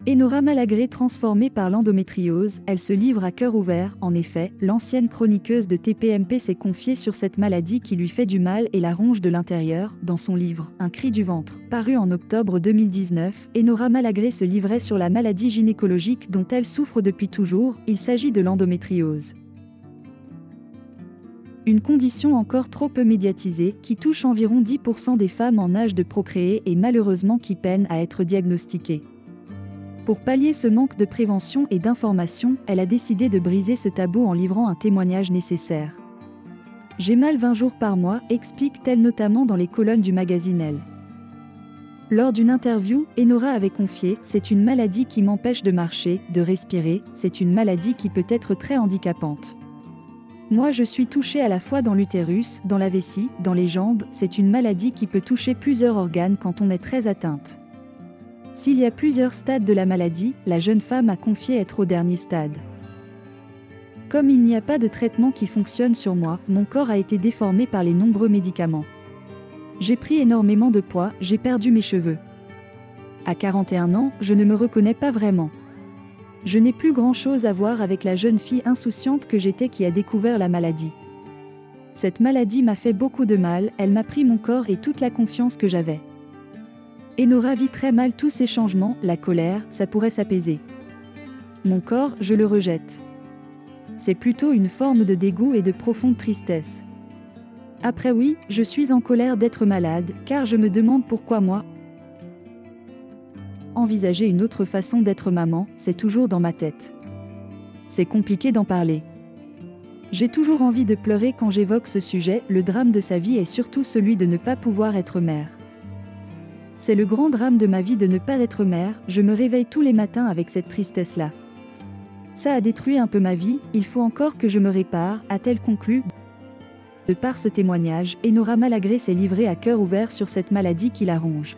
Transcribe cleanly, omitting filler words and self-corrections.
Enora Malagré transformée par l'endométriose, elle se livre à cœur ouvert. En effet, l'ancienne chroniqueuse de TPMP s'est confiée sur cette maladie qui lui fait du mal et la ronge de l'intérieur. Dans son livre « Un cri du ventre », paru en octobre 2019, Enora Malagré se livrait sur la maladie gynécologique dont elle souffre depuis toujours. Il s'agit de l'endométriose. Une condition encore trop peu médiatisée, qui touche environ 10% des femmes en âge de procréer et malheureusement qui peinent à être diagnostiquées. Pour pallier ce manque de prévention et d'information, elle a décidé de briser ce tabou en livrant un témoignage nécessaire. J'ai mal 20 jours par mois, explique-t-elle notamment dans les colonnes du magazine Elle. Lors d'une interview, Enora avait confié « C'est une maladie qui m'empêche de marcher, de respirer, c'est une maladie qui peut être très handicapante. Moi je suis touchée à la fois dans l'utérus, dans la vessie, dans les jambes, c'est une maladie qui peut toucher plusieurs organes quand on est très atteinte. » S'il y a plusieurs stades de la maladie, la jeune femme a confié être au dernier stade. Comme il n'y a pas de traitement qui fonctionne sur moi, mon corps a été déformé par les nombreux médicaments. J'ai pris énormément de poids, j'ai perdu mes cheveux. À 41 ans, je ne me reconnais pas vraiment. Je n'ai plus grand-chose à voir avec la jeune fille insouciante que j'étais qui a découvert la maladie. Cette maladie m'a fait beaucoup de mal, elle m'a pris mon corps et toute la confiance que j'avais. Enora vit très mal tous ces changements, la colère, ça pourrait s'apaiser. Mon corps, je le rejette. C'est plutôt une forme de dégoût et de profonde tristesse. Après oui, je suis en colère d'être malade, car je me demande pourquoi moi. Envisager une autre façon d'être maman, c'est toujours dans ma tête. C'est compliqué d'en parler. J'ai toujours envie de pleurer quand j'évoque ce sujet, le drame de sa vie est surtout celui de ne pas pouvoir être mère. C'est le grand drame de ma vie de ne pas être mère, je me réveille tous les matins avec cette tristesse-là. Ça a détruit un peu ma vie, il faut encore que je me répare, a-t-elle conclu. De par ce témoignage, Enora Malagré s'est livrée à cœur ouvert sur cette maladie qui la ronge.